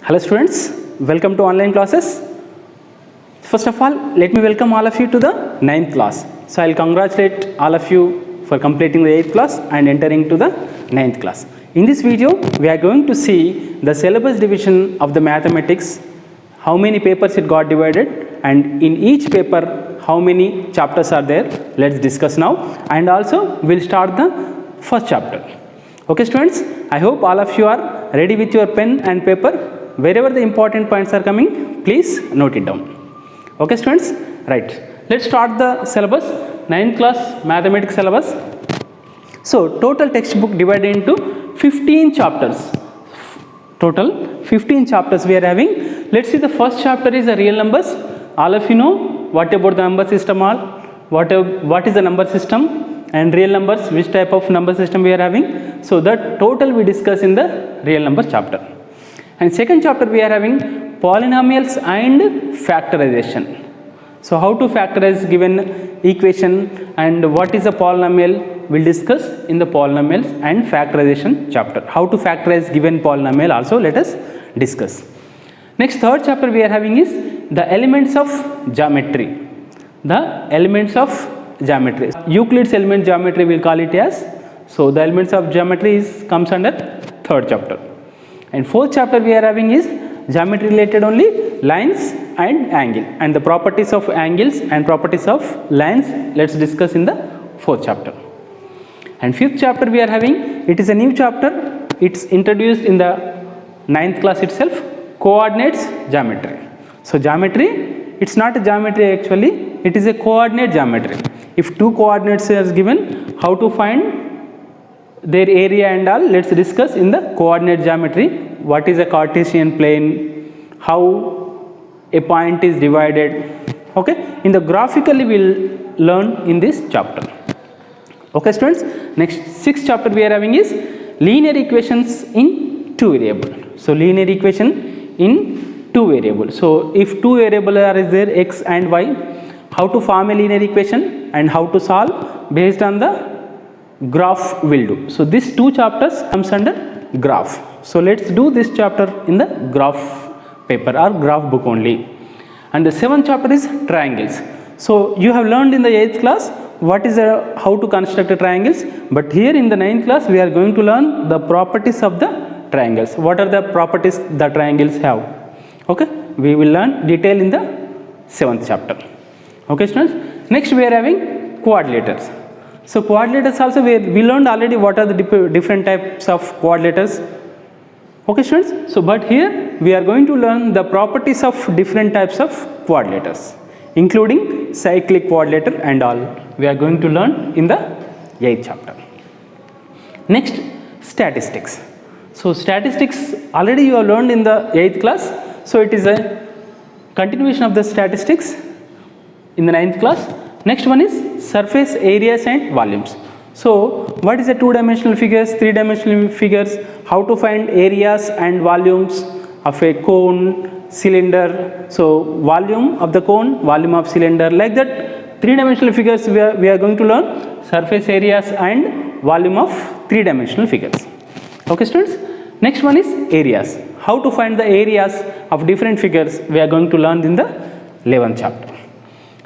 Hello students, welcome to online classes. First of all, let me welcome all of you to the 9th class. So I'll congratulate all of you for completing the 8th class and entering to the 9th class. In this video, we are going to see the syllabus division of the mathematics, how many papers it got divided, and in each paper how many chapters are there. Let's discuss now, and also we'll start the first chapter. Okay students, I hope all of you are ready with your pen and paper. Wherever the important points are coming, please note it down. Okay students, right, let's start the syllabus, 9th class mathematics syllabus. So total textbook divided into 15 chapters. Total 15 chapters we are having. Let's see, the first chapter is the real numbers. All of you know what about the number system, what is the number system, and real numbers, which type of number system we are having. So that total we discuss in the real numbers chapter. And second chapter we are having polynomials and factorization. So how to factorize given equation and what is a polynomial, we'll discuss in the polynomials and factorization chapter. How to factorize given polynomial also let us discuss. Next, third chapter we are having is the elements of geometry. The elements of geometry. Euclid's element geometry we'll call it as. So the elements of geometry comes under third chapter. And fourth chapter we are having is geometry related only, lines and angle, and the properties of angles and properties of lines let's discuss in the fourth chapter. And fifth chapter we are having, it is a new chapter, it's introduced in the 9th class itself, coordinates geometry. So geometry, it's not a geometry actually, it is a coordinate geometry. If two coordinates are given, how to find their area and all, let's discuss in the coordinate geometry. What is a Cartesian plane, how a point is divided. Okay, in the graphically we'll learn in this chapter. Okay students, next sixth chapter we are having is linear equations in two variable. So linear equation in two variable. So if two variables are there, x and y, how to form a linear equation and how to solve based on the graph will do. So these two chapters comes under graph. So let's do this chapter in the graph paper or graph book only. And the seventh chapter is triangles. So you have learned in the 8th class what is how to construct a triangles, but here in the 9th class we are going to learn the properties of the triangles. What are the properties the triangles have? Okay, we will learn detail in the 7th chapter. Okay students, next we are having quadrilaters. So quadrilaters also we learned already what are the different types of quadrilaters. Okay students, so but here we are going to learn the properties of different types of quadrilaters, including cyclic quadrilater and all. We are going to learn in the 8th chapter. Next, statistics. So statistics already you have learned in the 8th class. So it is a continuation of the statistics in the 9th class. Next one is surface areas and volumes. So what is the two-dimensional figures, three-dimensional figures, how to find areas and volumes of a cone, cylinder. So volume of the cone, volume of cylinder, like that. Three-dimensional figures we are going to learn surface areas and volume of three-dimensional figures. Okay students, next one is areas. How to find the areas of different figures we are going to learn in the 11th chapter.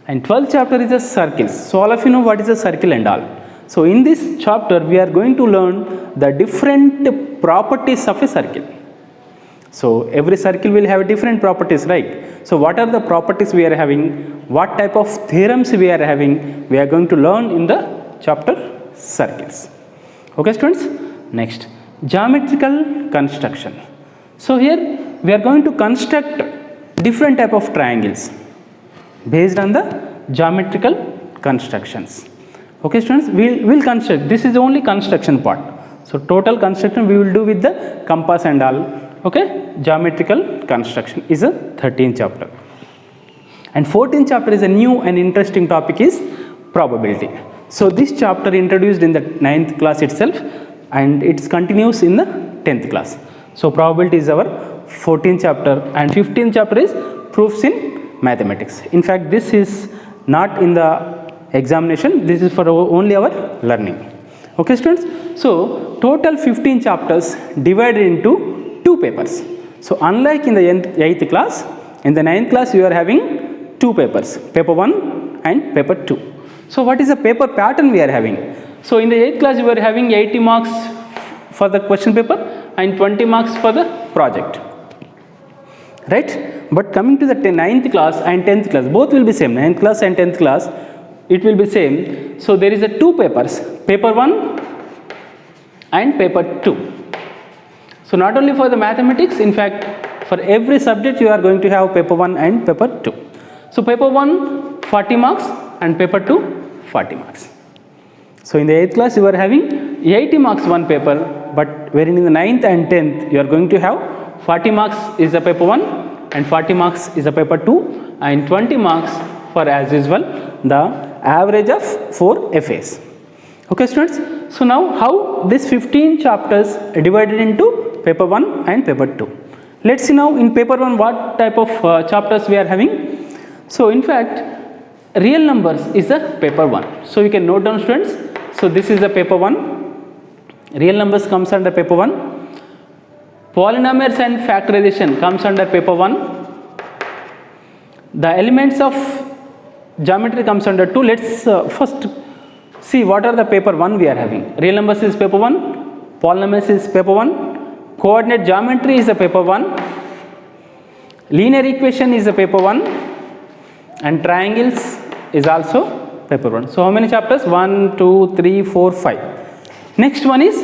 And 12th chapter is the circles. So all of you know what is a circle and all. So in this chapter we are going to learn the different properties of a circle. So every circle will have different properties, right? So what are the properties we are having? What type of theorems we are having? We are going to learn in the chapter circles. Okay students, next geometrical construction. So here we are going to construct different type of triangles based on the geometrical constructions. Okay students, we'll construct, this is only construction part. So total construction we will do with the compass and all. Okay, geometrical construction is a 13th chapter. And 14th chapter is a new and interesting topic is probability. So this chapter introduced in the 9th class itself and it continues in the 10th class. So probability is our 14th chapter, and 15th chapter is proofs in mathematics. In fact, this is not in the examination, this is for only our learning. Okay students, so total 15 chapters divided into two papers. So unlike in the 8th class, in the 9th class you are having 2 papers, paper 1 and paper 2. So what is the paper pattern we are having? So in the 8th class you are having 80 marks for the question paper and 20 marks for the project, right? But coming to the 9th class and 10th class, both will be same, 9th class and 10th class, it will be same. So there is a 2 papers, paper 1 and paper 2. So not only for the mathematics, in fact for every subject you are going to have paper 1 and paper 2. So paper 1 40 marks and paper 2 40 marks. So in the 8th class you are having 80 marks one paper, but wherein in the 9th and 10th you are going to have 40 marks is a paper 1 and 40 marks is a paper 2 and 20 marks for, as usual, the average of 4 FAs. Okay students, so now how this 15 chapters are divided into paper 1 and paper 2. Let's see now in paper 1 what type of chapters we are having. So in fact real numbers is a paper 1. So you can note down students. So this is the paper 1. Real numbers comes under paper 1. Polynomials and factorization comes under paper 1. The elements of geometry comes under 2. Let's first see what are the paper 1 we are having. Real numbers is paper 1. Polynomials is paper 1. Coordinate geometry is a paper 1. Linear equation is a paper 1. And triangles is also paper 1. So how many chapters? 1, 2, 3, 4, 5. Next one is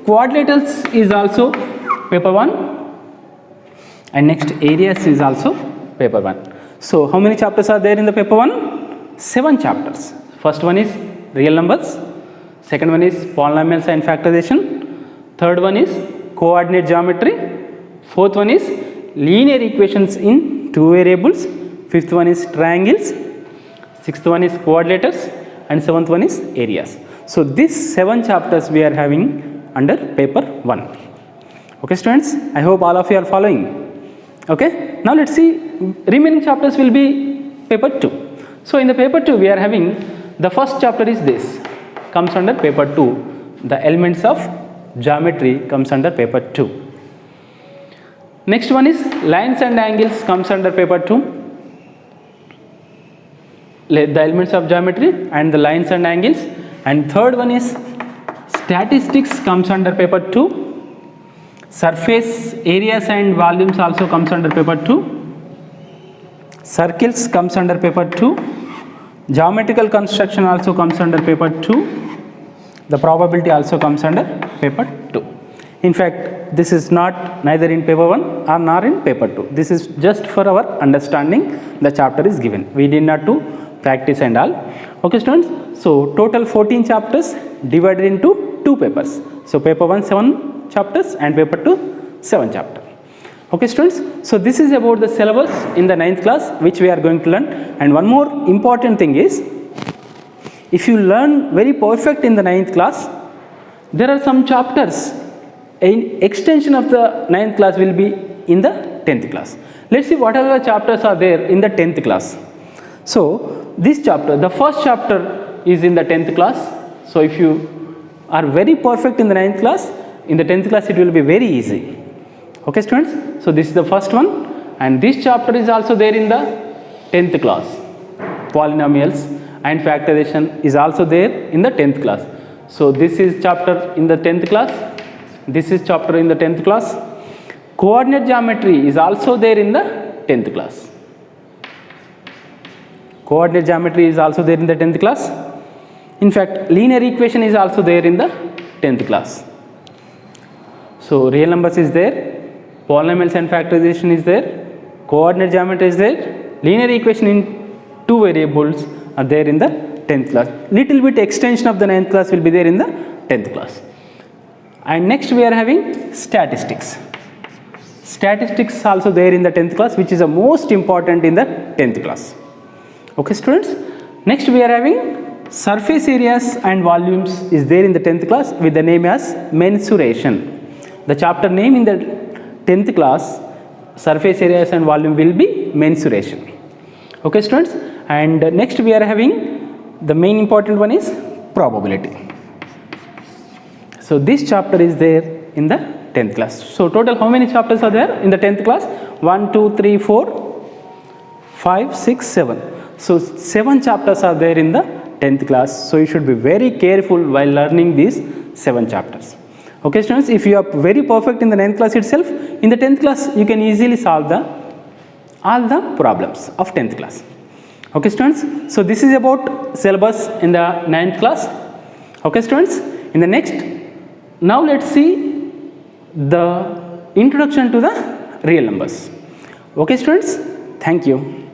quadrilaterals is also paper 1. And next areas is also paper 1. So how many chapters are there in the paper 1? 7 chapters. First one is real numbers. Second one is polynomials and factorization. Third one is coordinate geometry. Fourth one is linear equations in 2 variables. Fifth one is triangles. Sixth one is quadrilaters. And seventh one is areas. So these 7 chapters we are having under paper 1. Okay students, I hope all of you are following. Okay, now let's see, remaining chapters will be paper 2. So in the paper 2 we are having, the first chapter is this, comes under paper 2. The elements of geometry comes under paper 2. Next one is lines and angles comes under paper 2. The elements of geometry and the lines and angles. And third one is statistics comes under paper 2. Surface areas and volumes also comes under paper 2. Circles comes under paper 2. Geometrical construction also comes under paper 2. The probability also comes under paper 2. In fact, this is not neither in paper 1 or nor in paper 2. This is just for our understanding. The chapter is given. We did not do practice and all. Okay students. So total 14 chapters divided into 2 papers. So paper 1 7 chapters and paper 2 7 chapters. Okay students. So this is about the syllabus in the 9th class which we are going to learn. And one more important thing is, if you learn very perfect in the 9th class, there are some chapters in extension of the 9th class will be in the 10th class. Let's see what other chapters are there in the 10th class. So this chapter, the first chapter is in the 10th class. So if you are very perfect in the 9th class, in the 10th class it will be very easy. Okay students. So this is the first one, and this chapter is also there in the 10th class. Polynomials and factorization is also there in the 10th class. So this is chapter in the 10th class. This is chapter in the 10th class. Coordinate geometry is also there in the 10th class. Coordinate geometry is also there in the 10th class. In fact, linear equation is also there in the 10th class. So real numbers is there. Polynomials and factorization is there. Coordinate geometry is there. Linear equation in 2 variables are there in the 10th class. Little bit extension of the 9th class will be there in the 10th class. And next we are having statistics. Statistics also there in the 10th class, which is the most important in the 10th class. Okay students. Next we are having surface areas and volumes is there in the 10th class with the name as mensuration. The chapter name in the 10th class, surface areas and volume, will be mensuration. Okay students. And next we are having the main important one is probability. So this chapter is there in the 10th class. So total how many chapters are there in the 10th class? 1, 2, 3, 4, 5, 6, 7. So 7 chapters are there in the 10th class. So you should be very careful while learning these 7 chapters. Okay students, if you are very perfect in the 9th class itself, in the 10th class you can easily solve all the problems of 10th class. Okay students, so this is about syllabus in the 9th class. Okay students, in the next, now let's see the introduction to the real numbers. Okay students, thank you.